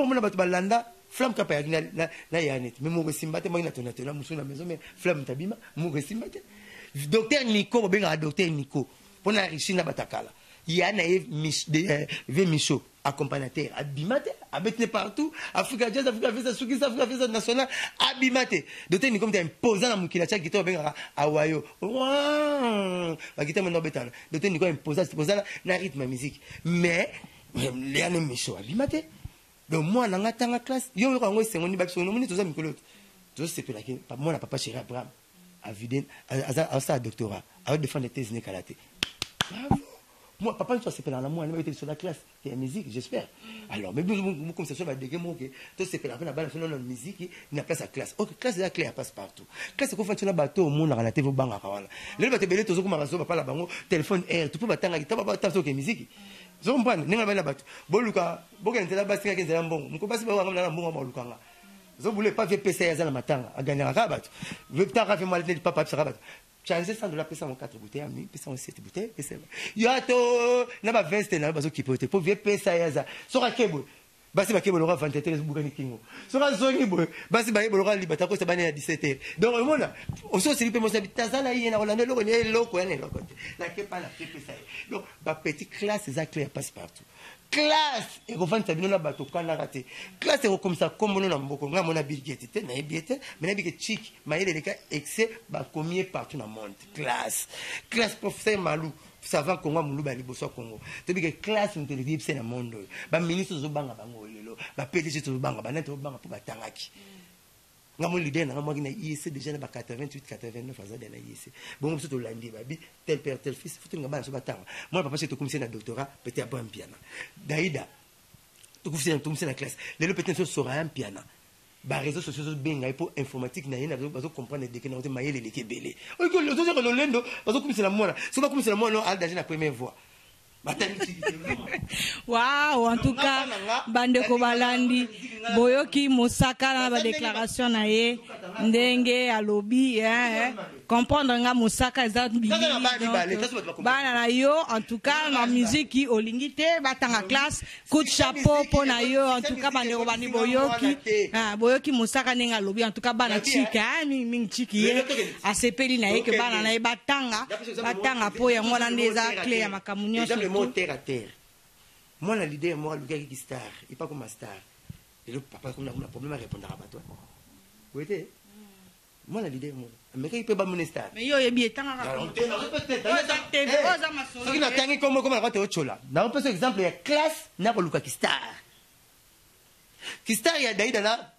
pour moi na balanda flamme kapa na yanet mais mo resimba te mo na tona tona musu na maison mais flamme tabima mo resimba te docteur Nico benga docteur Nico pour na richina batakala yana ve Michaud accompagnateur abimate abetne partout Africa Jazz Africa Festa Sukisa Africa Festa national abimate docteur Nico t'es imposant na mukila cha guitare benga awayo la guitare mo betana docteur Nico imposant na rythme musique mais yana Michaud abimate. Donc moi dans la classe yo yo ngo sengo ni bakso no moni toza mikolo to se pe la ke moi na papa chéri Abraham a vidé à sa doctorat a défendre des thèses ne kalaté bravo moi papa ne soit se pe dans la moi na été sur la classe et musique j'espère alors mais vous comme ça va déguer moi que to se pe la na bana na musique na place à classe OK classe de la clé passe partout classe ko fantuna bateau au monde na TV banga kawala le bateau belé tozo ko marazo papa la bango téléphone air tu peux batanga kitaba ba taso ke musique zombana ninga bana bato boluka bokentela basinga kenzela mbongo mko basi ba wanga na mbongo bolukanga zobule pas VPC ya zala matanga aganya ka bato vepta ka fe mal ne papa psa bato changer $100 pesa mon 4 bouteilles ami pesa mon 7 bouteilles pesa yato na ba veste na bazo kipote pour VPC ya za sora kebo basi ba kebo lora 23 bukani kingo sora zongi bo basi ba lora libata ko sabane ya 17h donc mona oso silipe mo sabitazala yena rolando loko ne loko ene loko na ke pas la VPC donc ba petit classe za clair passe partout classe et refant sabino na bato kana raté classe est comme ça comme na mboko nga mona bilgete te na ebiete mais na bike chic maile les cas excès ba combien partout na monde classe professeur Malou savant Congo mulu ba liboso Congo to bike classe on télévision c'est na monde ba ministre zo banga bango lelo ba PDG zo banga ba nete banga pour batangaki nga mo leader na mo gina IEC déjà na ba 88 89 azade na IEC bon so to landi ba bi tel père tel fils faut nga ba so batanga moi papa c'est to commissaire na doctorat peut-être bon piano daïda to commissaire na classe lelo peut-être so un piano ba réseaux sociaux benga pour informatique na yena ba so comprendre de que na te mayele le kebele o ko le so ko lendo ba so commissaire na moi so ba commissaire na moi no al danger na première voix. Wow, en tout cas, bande ko balandi boyoki Moussaka na ba déclaration na ye ndenge alobi comprendre nga Moussaka ezabili bana na yo en tout cas na musique olingité batanga classe coup de chapeau pour na yo en tout cas bande ko bani boyoki Moussaka ndenge alobi en tout cas bana chika ming chiki ye asepeli na ye ke bana na ye batanga po ya mwana ndeza clé ya makamunyo mot terre à terre. Moi, la leader, moi, le gars qui est star, il n'est pas comme un star. Et le papa, comme on a un problème à répondre à toi. Vous voyez? Moi, la leader, moi. Mais quand il peut pas mon star. Mais yo, il est bien. Tant que exemple, il y a classe, il y a Luka qui star. Qui star, il y a d'ailleurs là,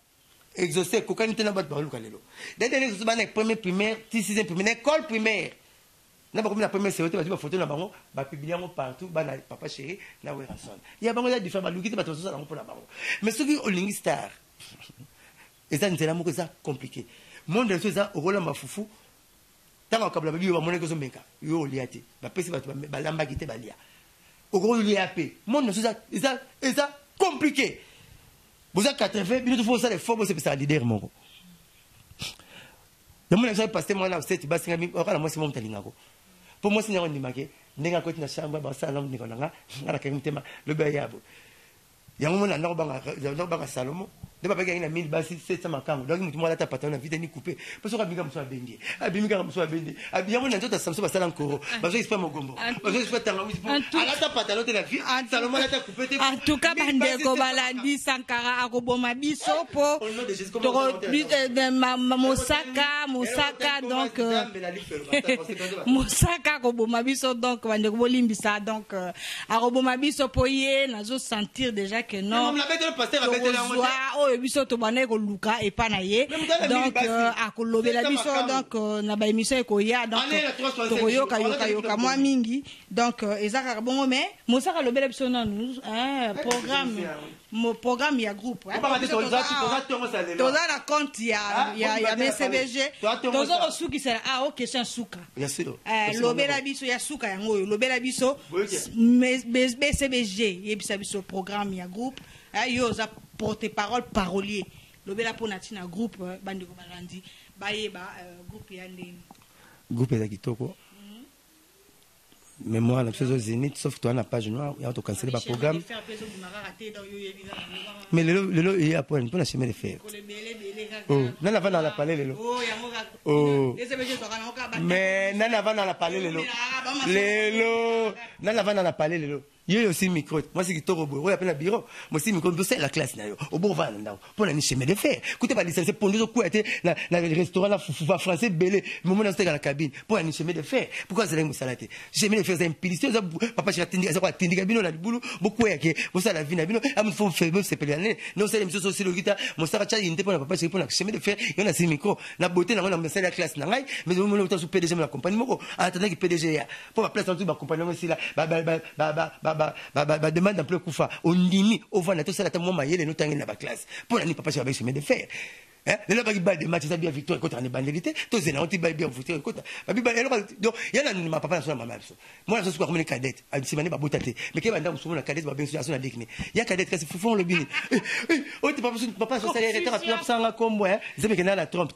exaucé, coca n'était pas de Luka Lelo. D'ailleurs, il y a première primaire, 6e primaire, école primaire. Na ba la première série ba photo na bango ba publier partout ba na papa chéri na we rason ya bango ya différent ba lukite ba tozo na bango na bango mais ceux qui olingi star et ça n'était moko ça compliqué monde de ça au rôle ma foufou tanga kabla bibi ba moneko zo meka yo liati ba pesi ba lamba kite ba lia au gros liapé monde de ça et ça compliqué vous avez 80 minutes faut ça les formes c'est ça leader moko le monde ça passer moi là c'est basinga mi okala moi c'est mon talingako pour moi c'est n'importe quoi n'enga côté na chambre ba ça là ndiko nanga ngala kemtema le ba yabo yango mona na banga Salomo de ba bega ina 1000 basi 700 makango donc mutu mwana ta patana vite ni couper parce que abinga mso abendi abimika mso abendi abiyamo na nzota samso basala nkoro bazo ispa mogombo bazo ispa tanga wispo ala ta patana te la vie Salomo la ta couper te en tout cas bandeko balandi Sankara akoboma biso po Moussaka donc Moussaka akoboma biso donc bandeko bolimbisa donc akoboma biso po ye nazo sentir déjà que non oh biso to bana ko luka e pa na ye donc akolobela biso donc na ba émission ko ya donc to yoka moi mingi donc ezaka bongo mais Moussaka lobela biso non programme ya groupe toza na compte ya MCBG tozo osuki sera OK c'est un souka bien sûr lobela biso ya souka yango lobela biso MCBG yebisa biso programme ya groupe yo za porte-parole parolier lobela po natina groupe bandeko balandi bayeba groupe ya ndeni groupe ya kitoko mais moi la chose au Zénith sauf toi na page noire il y a auto canceller le programme mais le il y a pour la chemin de fer oh nana va dans la palais lelo oh mais nana va dans la palais lelo nana va dans la palais lelo yo aussi micro moi c'est qui toro boy on appelle la bureau moi c'est micro c'est la classe na yo au bon va ndao pour la chemin de fer écoutez pas licencié pour nous quoi était na restaurant la fufa français belé moment dans la cabine pour la chemin de fer pourquoi c'est là salate chemin de fer c'est impulsion papa j'ai attendu ça quoi attendu cabine na boulot beaucoup yake vous ça la vie na bino am faut faire c'est pelane non c'est l'émission sociale le guitar mon ça cha inte pour papa j'ai pour la chemin de fer il y a c'est micro la beauté na c'est la classe na ngai mais au moment où tu PDG la compagnie moko attendez que PDG ya pour la place en tout ba compagnie aussi là demande un peu Koufa on dimi au vent tout ça la moi maïe les notes dans la classe pour la ni papa avec chemin de fer hein les là ba de match ça bien victoire contre en bandélité tous les on bien bien victoire contre donc il y a ma papa sur maman moi je suis comme une cadette à simane ba botate mais que banda musumu na cadette ba bien sur la décliner il y a cadette kasi fufon le bini oh papa sur salaire était rapide ça comme moi c'est que na la trompe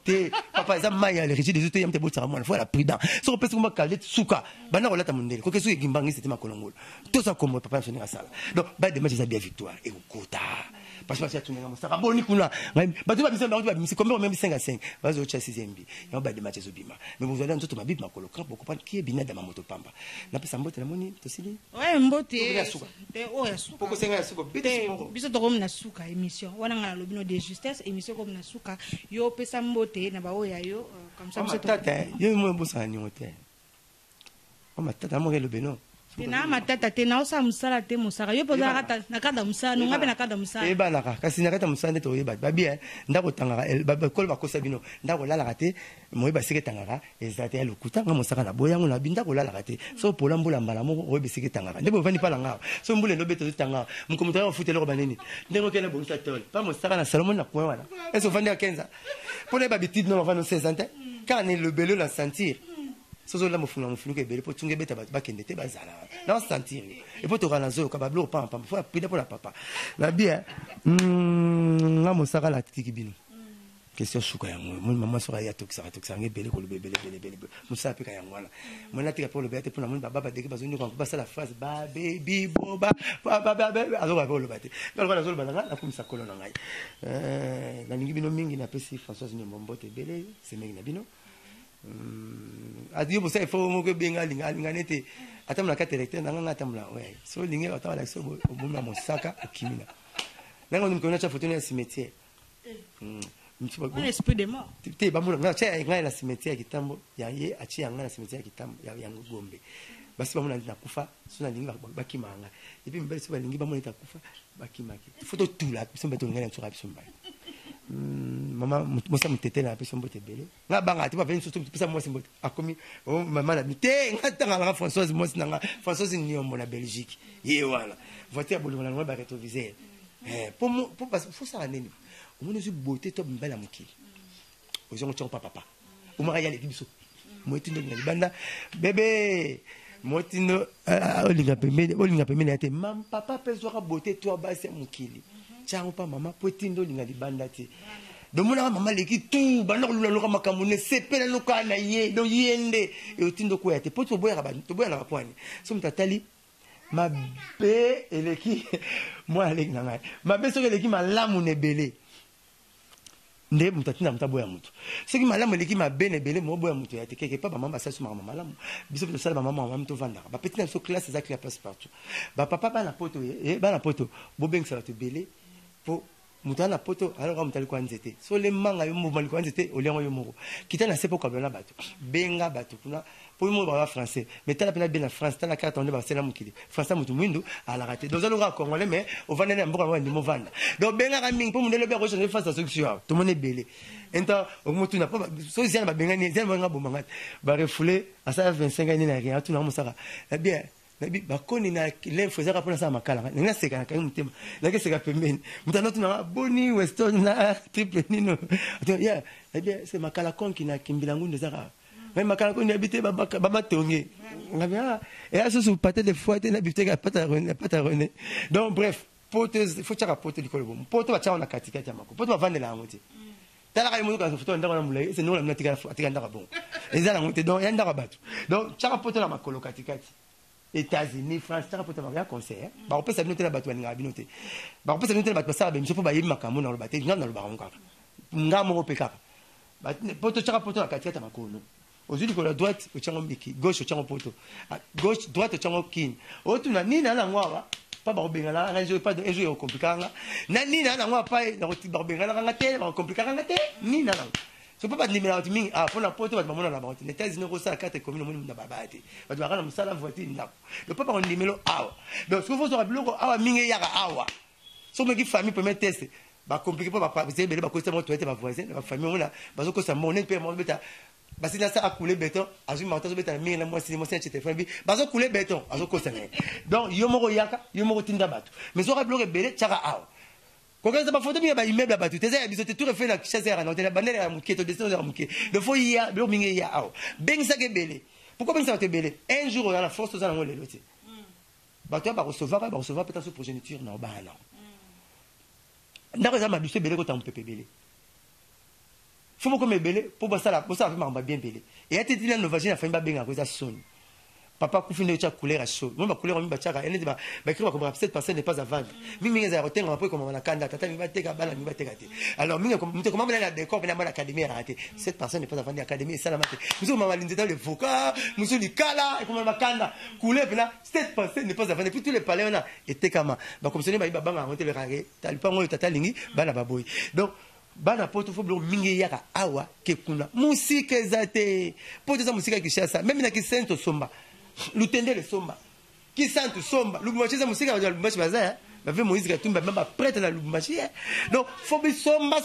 papa ça maïa les rigides des autres yamte botsa moi faut la prudent so peut comme cadette suka bana rolata mondele ko kesu gimbangi c'était ma kolongolo tout ça comme papa sur la salle donc ba de match ça bien victoire et au kota parce que tu n'as pas bon ni kuna ba tu vas c'est combien même 5 à 5 vas au chassis mb il y a des matchs zobima mais vous allez en tout ma bible ma kolo pour comprendre qui est bina dans ma moto pamba na pesa mbote na moni to sili ouais mbote oh ya suka poko senga ya suka biso to comme na suka émission wana ngala lobino de justesse émission comme na suka yo pesa mbote na ba oya yo comme ça monsieur tata yo mo bosa ni hotel o matata mo le beno tena matata tena osa musala te musaka yo poza kata nakada musana ngabe nakada musana eba naka kasi nakata musana to yeba ba bien ndako tangara ba kol ba kosa bino ndako lala kate mo yeba sike tangara ezate ya lokuta nga musaka na boyango na binda ko lala kate so pola mbula mbala mo o yeba sike tangara ndebo vani pala nga so mbule no beto tangara mkomuta ya futelo ko baneni ndeko kena bonisa tol pa musaka na salomon na point wana eso vandi a 15 pour les habitudes non vano 16 ans quand on est le belé la sentir sozo la mofuna ke bele po tunge beta ba kendete bazala na sentir et po to kana zo ka bablo pa faut appeler pour la papa la bien nga mosaka la tiki bino question suka ya mo maman sora ya toksa nge bele ko le bele musa pe ka ya ngwana mo na tika pour le bete pour na mo baba deke bazoni ko ba la phrase ba baby boba baba azo ba le bate donc voilà zo le bana na kumisa kolo na ngai na ningi bino mingi na pesi Françoise ni mombote bele c'est mingi na bino adiyo bosa il faut mo ke benga linga nete atamla ka directeur na nga atamla ouais so linga atamla so bomba mosaka okimina nanga ndo mkona cha photo na cimetière un esprit de mort te ba muna na cha nga na cimetière kitambo ya ye achi ya nga na cimetière kitambo ya ngombe basi ba muna na kufa so na linga bakimanga et puis mbele so ba lingi ba muna ta kufa bakimaki photo tula so mbeto ngana tsura biso mbai maman mosa mutete na peso mbote bele nga banga ti ba veni surtout pesa mosi mbote akomi maman na mite nga tanga la Françoise mosi na Françoise ni ombo na Belgique ye wala voiture bolo na ba rétroviseur pour parce faut ça neni o mona su beauté to mbala mukili o jongo tshong papa o mara ya le biso moitindo ngali banda bébé moitindo olinga pemene ate mam papa peso ka beauté to ba se mukili tshang pa mama poitindo linga libanda ti domona mama leki tout banda lula loka makamune sepela loka na ye do yende e otindo ko yate poto boya ba to boya na pwani so mtatali mabe eleki moi aleki na ngai mabe so eleki malamu ne bele nde mutatina mtaboya mutu soki malamu eleki mabe ne bele mo boya mutu yate keke pa mama basasu mama malamu biso to sala mama mama to vanda ba petit na so classe za clia passe partout ba papa ba na poto ba na poto bo bengsa to bele po mutana poto alors mutali kwa nzete so le manga yo mobali kwa nzete oliango yo moko kitana sepo kabela bato benga bato kuna po mo ba français mais tala pena bien France tala carte on ba sela mukili français mutu mwindu ala raté dans le congolais mais on va na mboka ndi mo vanda donc benga ka ming po mo ndelo be ko changer face à solution to mone belé enta o mutu na pa so zia ba benga ni zia ba bomanga ba refoulé à ça 25 ans ni na rien tout na mo saka bien nabi bakoni na l'info za kapona sa makala nga seka na kai mutema na ke seka pembeni mutano tuna boni western na triple nino ya nabi c'est makala konki na kimbila ngunde za même makala konki habité baba tonge ngabi et à ce sous pâté de fois na bité ka pata rené donc bref pote faut chaka pote likolo bom pote ba chaona katika ya mako pote ba vandela ngote tala ka mutu ka photo ndako na mulai c'est non la mnatika atika ndaka bon ezala ngote donc ya ndaka batu donc chaka pote na makolo katikati États-Unis, France, ça rapporte un concert. Bah on peut s'abonner la bateau à binoté. Bah on peut s'abonner la bateau ça ben je peux pas y makamu dans le bateau, dans le baron kaka. Ngamo peka. Bah poto chaka poto na katia makono. Aujourd'hui la droite au chango miki, gauche au chango poto. Gauche droite au chango kin. O tu na nina na ngwa pas ba bengala, na je pas de jeu compliqué nga. Na nina na ngwa pa na ba bengala nga te, ba compliqué nga te. Nina na. Je peux pas te numéro mingi pour la poto ba mona na ba. Les États-Unis ko ça carte commune na ba ba te. Ba ba kana musala voiture na. Le papa on numéro awa. Donc ce qu'il faut sur biloko awa mingi yaka awa. So me ki famille premier test. Ba compliqué pas ba vous avez ba costa mo toilette ba voisin, ba famille on a ba zo ko ça monnaie pe mo beta. Ba si na ça a coulé béton, azu ma tazo beta mingi na moi si mo c'est téléphone bi. Ba zo coulé béton, azo ko ça. Donc yo mo yaka, yo mo tinda batu. Mais so biloko belé tchaka awa. Quand on a pas photo bien immeuble là-bas tout ça ils ont tout refait la chasse à la banane à mouké to descendre à mouké le faut il y a le mingi ya ao ben ça que belé pourquoi ben ça te belé un jour on a la force aux allons les lotis bah toi va recevoir peut-être ce progéniture non bah non d'accord ça m'a dit c'est belé quand on peut belé faut me comme belé pour ça là pour ça va bien belé et à te dire nos vagins a fait bien à cause ça sonne papa kufine ucha couleur à chaud moi ma couleur mi bachaka ene ba écrire comme cette personne n'est pas à vendre mingi za rotenga après comme on a kanda tata mi bateka bala mi bateka te alors mingi comme comment la décor na l'académie raté cette personne n'est pas à vendre l'académie ça la mate nous ma linze dans le vocat nous li kala et comme ma kanda couleur là cette personne n'est pas à vendre puis tous les palais on a été kama ba comme ce n'est ba banga monter le ragé talipa ngo tata lingi bana baboy donc bana poto fo blo mingi yaka awa ke kuna musique ezate poto za musique ki chasa même na ki sento somba lutende le somba qui sent somba lubumbashi za musika wa lubumbashi baza ba ve Moïse Katumba même prêtre na lubumbashi donc faut bi somba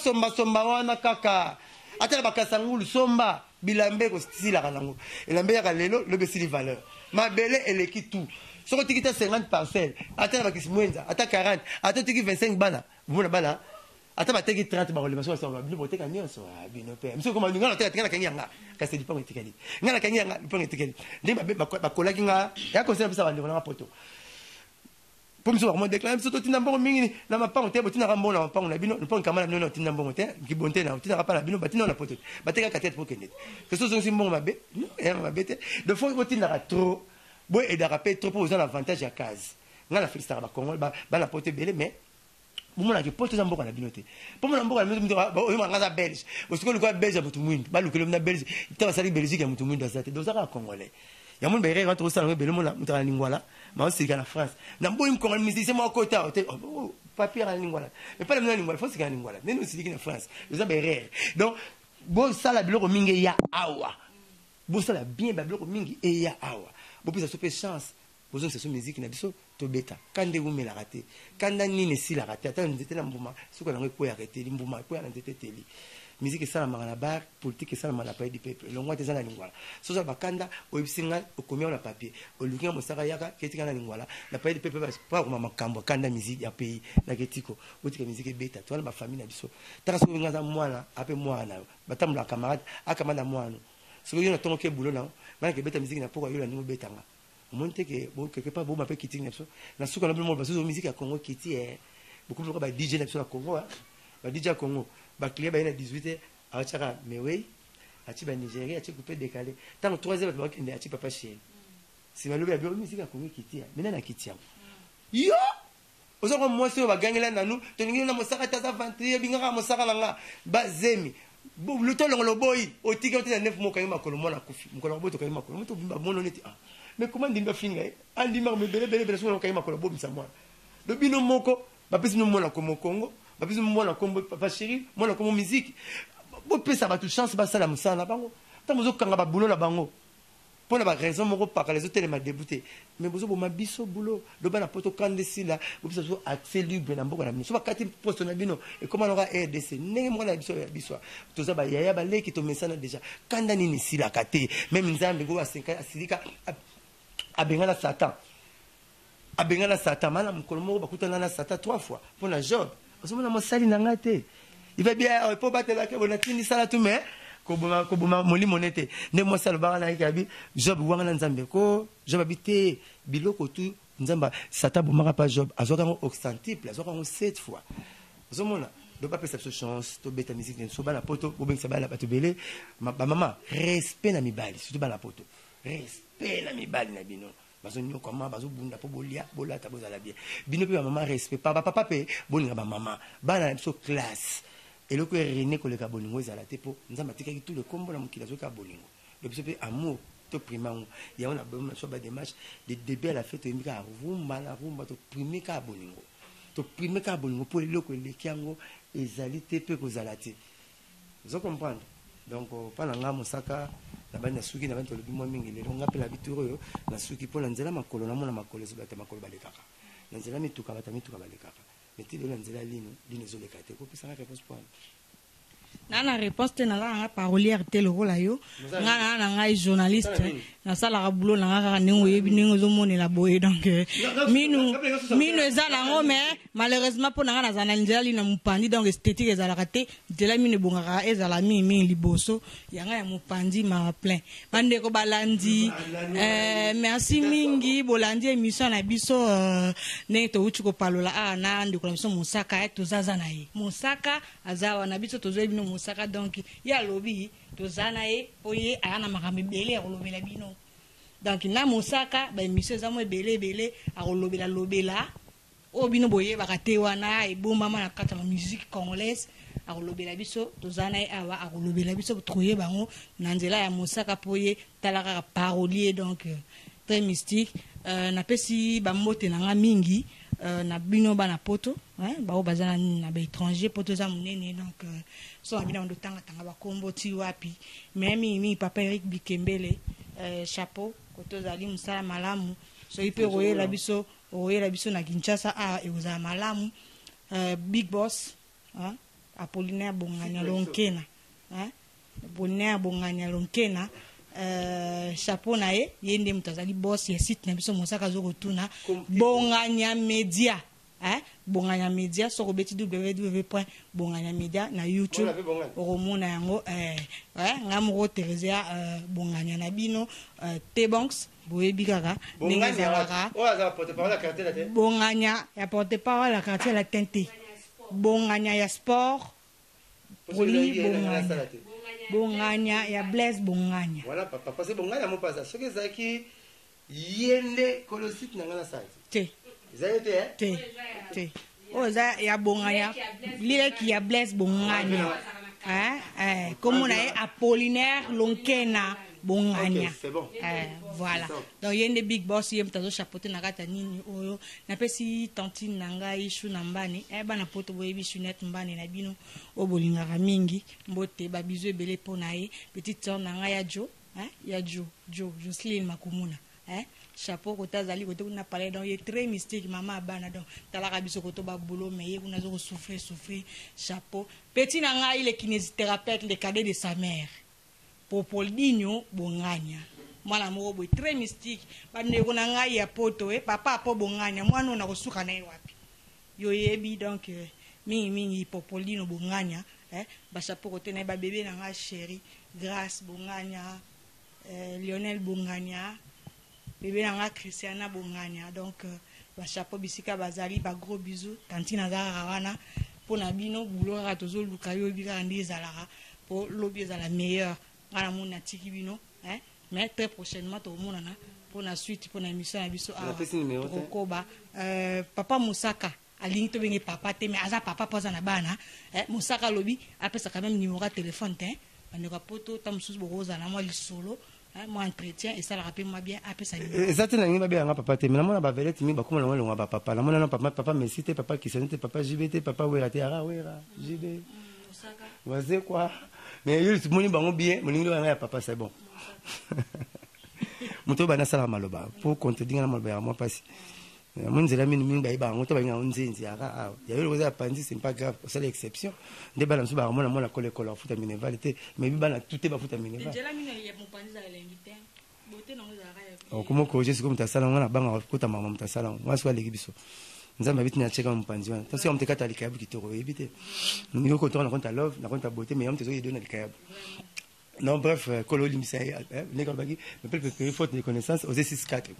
wana kaka atala bakasangulu somba bilambe ko stila kanango elambe ya lelo le besili valeur mabele eleki tout soko tikita 50 parcelles atala bakisimwenza ata 40 ata tiki 25 bana vuna bana ata bateki 30 ba relation ça va bino teka nyonso bino pe mso koma ngana teka kanyanga kasi di pango tikali ngana kanyanga pango tikali ndimba ba kolaki nga ya conseil bisa bandi na poto pour mso vraiment déclarer mso to tinambo mingi na mapango te botina rambo na mapango na bino le pango kamala no tinambo te ki bonte na tina rapala bino batina na poto bateka katete pour kenet que ce sont simbo mabe ya mabe te de fois botina trop boy et d'arraper trop pour usar l'avantage à case ngana féliciter ba Congo ba na poto belé mais pour que porte za mboka na binote pour mon mboka na mboka ba o ngasa belge o siko lukwa belge mutu mwindu ba lukelo na belge ita sali belgique ya mutu mwindu azate donc ça congolais ya mon bere rentre au salon bele mona mutu na lingwala ma o sika na France na mboyi mkongolais musicien mo kota o papier na lingwala mais pas na lingwala faut sika na lingwala neno sika na France ça bere donc bo sala biloko mingi ya awa bo sala bien ba biloko mingi e ya awa bo pisa sope chance bozo c'est musique na biso to beta kande wume la raté kanda nini si la raté ata nzete na mbuma suko na ko ya raté mbuma ko ya nzete teli musique ça na na bar politique ça na pays du peuple longwa te zana lingwala so ça bakanda o bisinga o komia na papier o lukinga mosaka yaka ketika na lingwala na pays du peuple pas ko makambo kanda musique ya pays na ketiko botika musique beta to na ba famille na biso taka so ngaza mwana ape mwana batamula camarade akamanda mwana so yo na tongo ke bulo na mana ke beta musique na poko yo la ningo betanga monte que bon quelque part bon ma pe kiti nepso na suka na monde baso musique ya Congo kiti beaucoup de ba DJ nepso na Congo ba DJ Congo ba client ba ina 18 a chaka mewe a ti ba Nigeria a ti couper décalé tant 3h ba kende a ti papa chez si ba lobi ba musique ya Congo kiti mena na kiti yo ozo ko mo se ba gangela na nu to ningi na mosaka ta za 23 binga mosaka nga ba zemi le to lo boy o tiki o ti na 9 mo kayima ko mo na kufi mo ko boy to kayima ko mo to bimba mono neti mais comment dimba finga andi mar me bele so ko kayima ko bo bisa moi le bino moko ba pesi no mona ko mo Congo ba pesi mo mona ko papa chéri mona ko musique bo pesa ba tout chance ba sala musala bango ta mozo kanga ba boulot la bango pour la raison moko pas les autres m'a débuté mais bozo bo mabiso boulot do bana poto kande sila bo pesa so accès libre na mboko na bino so ba kati poste na bino et comment on aura RDC ndenge mo na biso ya biso to za ba yaya ba leki to mesana déjà kanda nini sila kate même nzambe go ba 5 asilika abengana Satan mana mukolo moko bakutana na Satan 3 fois pour na Job osomona mosali na ngate il va bien pour battre la kebo na tini sala tout mais ko boma moli monete ne mosala ba na ikabi Job wanga nzambe ko Job habité biloko tout nzamba Satan bomaka pas Job azoka ngo oxantiple azoka ngo 7 fois osomona do pas perception chance to beta musique so ba na poto bo bengisa ba la batubele ba mama respect na mibali surtout ba na poto respect na mibali na bino bazo nyoka ma bazo bunda po bolia bolata bozala bien bino pe maman respect papa pe bolinga ba maman bana so classe et le ko René ko le ka bolingo ezala te po nzamba tikaki tout le combo na mokila zo ka bolingo le biso pe amour to primango ya on a besoin so ba démarche de début à la fête mika rumba to primer ka bolingo to primer ka bolingo po le ko le kiango ezali te pe ko zala te vous comprenez donc pendant nga mosaka na bana suki na bantu lobi mo mingi le nga pela bituro yo na suki po na nzela makolo na mona makolo zo bata makolo balekaka na nzela mituka bata mituka balekaka meti le na nzela lino zo lekate ko pesa nga réponse point na réponse te na la parolière te le rôle yo nga na journaliste na sala ka boulot na nga ningo yebi ningo zo monela boye donc minu eza nango mais malheureusement pour na zana nzela li na mupandi donc esthétique eza la raté de la mine bongaka eza la mi liboso yanga ya mupandi ma plein bande ko balandi merci mingi bolandi émission na biso ne to uchi ko palola na ndiko na biso musaka to zaza na ye musaka azawa na biso to zo bino musaka donc ya lobi to zana ye oye ana makambe bele ya lobela bino donc na musaka ba émission za mo bele a lobela o bino boye bakate wana e bomba na kata ma musique congolaise a lobela biso to zana ye awa a lobela biso troyer bango na nzela ya musaka poye talaka parolier donc très mystique na pesi ba mbote na nga mingi na bino bana poto ba bazana na ba étranger poto za munene donc so abina ndo tanga ba kombo ti wapi même papa Eric Bikembele chapeau koto zali musala malamu so ipe royela biso na Kinshasa euza malamu big boss Apollinaire Bonganya Lonkena Apollinaire Bonganya Lonkena chapeau na ye yende mutazali boss ya site na biso musaka zo kotuna Bonganya Media Bonganya Media soko beti www.bonganya media na YouTube oromona yango ngamoko Teresa Bonganya na bino T-Banks boyebi kaka ndenge zalaka Bonganya ya porte-parole la quartier la tente Bonganya ya sport Poli Bonganya ya Blaise Bonganya voilà papa c'est Bonganya mo pasa ce que zaki yende kolosite na ngana sa te oza ya Bonganya lile ki ya Blaise Bonganya comme on a Apollinaire Lonkena Bonganya c'est bon voilà donc yende big boss yem tazo chapeauté na kata nini oyo na pesi tantine nanga ishu na mbani bana poto boyebi chunette mbani na bino obolingaka mingi mbote ba bizu ebele pona ye petite sœur nanga ya Jo Jocelyn Makumuna chapeau kota zali kote kuna parler donc il est très mystique maman bana donc talaka biso koto ba boulot mais kuna zo souffrir chapeau petit nanga il est kinésithérapeute le cadet de sa mère Popoldinho Bonganya mwana moko boy très mystique bande ko nanga ya poto papa po Bonganya mwana na kosuka na wapi yo yebi donc mingi Popoldinho Bonganya ba chapeau kote na ba bébé nanga chéri Grâce Bonganya Lionel Bonganya bébé nanga Christiana Bonganya donc ba chapeau bisika bazali ba gros bisous tantine azara wana pona bino boulot ra tozo luka yo bika ndi zalaka po lobi za la meilleure ngana mona tiki bino mais très prochainement to mona na pona suite pona émission na biso koba papa Musaka alingi to benge papa te mais aza papa poza na bana Musaka lobi apesa quand même numéro de téléphone te bandeko poto tamsusu bokoza na moi lisolo moi entretien et ça la rappelle moi bien après ça exactement ngi babia nga papa te mais namona ba velete mi bakoma na longa ba papa namona na papa mesite papa kisante papa JBT papa wera te wera JB Musaka waze quoi mais yo moni bango bien moningi nga ya papa c'est bon muto bana sala maloba pour contredire na maloba ya moi pasi monzela mingi ba bango to ba nga onzenzi aka ya yo loza pandi c'est pas grave c'est l'exception de bana so ba mona kole futa mineralité mais bana tout ba futa mineralité déjà mine ya mupandi za l'invité bote na ngoza aka ya comment ko je suis comme ta sala ngana banga kota mama mtasala moi so aleki biso nzamba biti na cheka mupandi wana tansi omte kata likabu kitoko ebite ni ko to na konta love na konta beauté mais omte zo yedo na likabu. Non, bref, Kolo Limsa, Nekabagi, me peut faute de connaissances aux 6-4.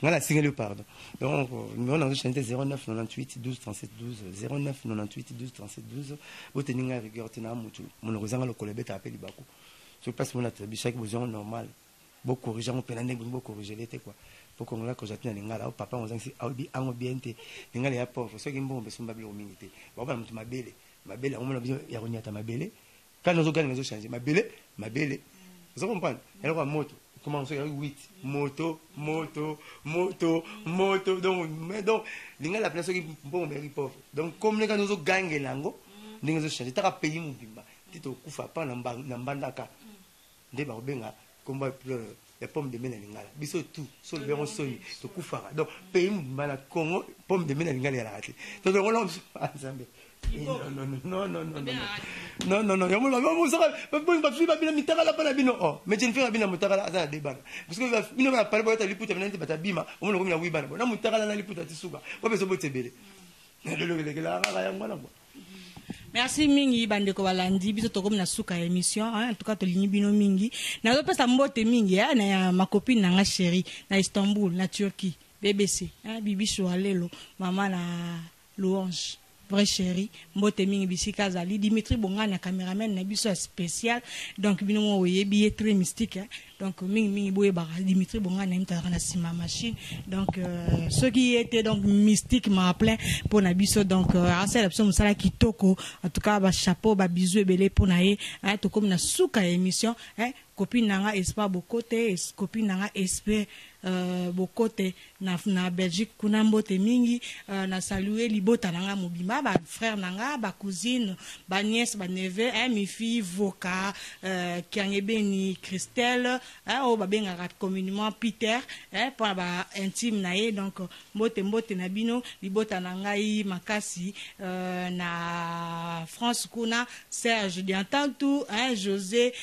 On a signé le pardon. Donc, nous avons chanté 09 98 12 37 12, 09 98 12 37 12. Vous tenez à rigueur, tenez à Moutou. Mon rosang le colébet a appelé Bakou. Je passe mon atelier, chaque besoin normal. Beaucoup corriger, on peut l'année, beaucoup corriger l'été, quoi. pour qu'on la cojate na lingala papa on zangi aubi ango biente lingala ya pauvre so ki mbombe so mbabilo mingite ba ba mutu mabele on mona biso ya konyata mabele quand nous gagnons changer mabele vous comprenez elle va moto comment ça 8 moto donc lingala la place ki mbombe ri pauvre donc comme les quand nous gagnons nango ndinga changer ta pays mubimba tito kufa pa na mbandaka nde ba benga komba les pommes de mena lingala biso tout so le béron soni to kufara donc pays mbana Congo pommes de mena lingala ya raté donc on l'a ensemble non ya mola mo saka ba fi ba bina mitaka la pana bino oh mais je ne fais pas bina mutaka la za debana parce que bino ba parler ba ta liputa bina nti bata bima o mo ngomina wibana na mutaka la liputa tisuka ba beso botebele le la ya ngwana bo. Merci mingi bandeko balandi biso to comme na suka émission en tout cas to lingi bino mingi na zo pesa mbote mingi na ma copine na nga chérie na Istanbul na Turquie BBC bibi Choualelo maman na Louange vrai chérie mbote mingi bisika zali Dimitri Bongana caméraman na biso spécial donc bino mo yebi très mystique donc mingi boye ba Dimitri Bongana mtara na sima machine donc ceux qui étaient donc mystique m'a appelé pour na biso donc c'est la personne musala kitoko en tout cas ba chapeau ba bisou ebele pour na ye to comme na suka émission copine nanga espoir bokote copine nanga espère bokote na Belgique kuna mbote mingi na saluer libota nanga mobima ba frère nanga ba cousine ba nièce ba neveu mi fille voka kiangebeni Christelle o ba benga communément Peter pour ba intime na ye donc mbote na bino libota nanga i makasi na France kuna Serge Diantantu José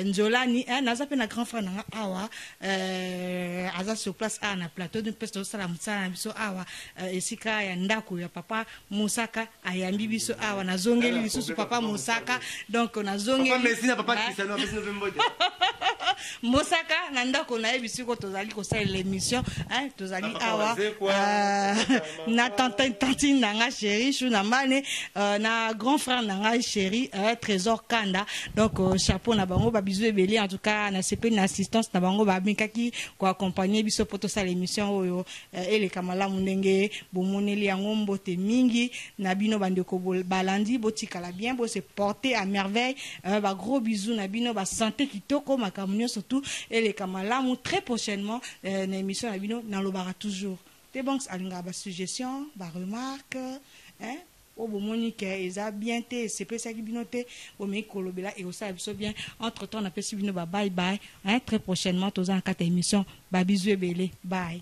Njolani naza pe na grand frère nanga awa aza sur place na plateau de pesto sala mtsana biso awa esika ya ndako ya papa Musaka ayambi biso awa na zongeli biso papa Musaka donc na zongeli papa merci na papa Cristiano merci no vembote Musaka na ndako na yebiso ko tozali ko sala l'émission tozali awa na tantine nanga chérie chou na mane na grand frère nanga chérie Trésor Kanda donc chapeau na bango ba bisou ebeli en tout cas na CP na assistance na bango ba mikaki ko accompagner biso poto sa l'émission oyo ele kamala munenge bomoneli yango mbote mingi na bino bandeko balandi botikala bien bo se porter à merveille ba gros bisous na bino ba santé kitoko makamunyo surtout ele kamala mu très prochainement na émission na bino na lobara toujours te banks alinga ba suggestion ba remarque o bomoni ke eza bien te c'est ça qui binote o me kolobela et ça biso bien entre temps na pesi bino ba bye bye très prochainement tous en 4 émissions ba bisous ebele bye.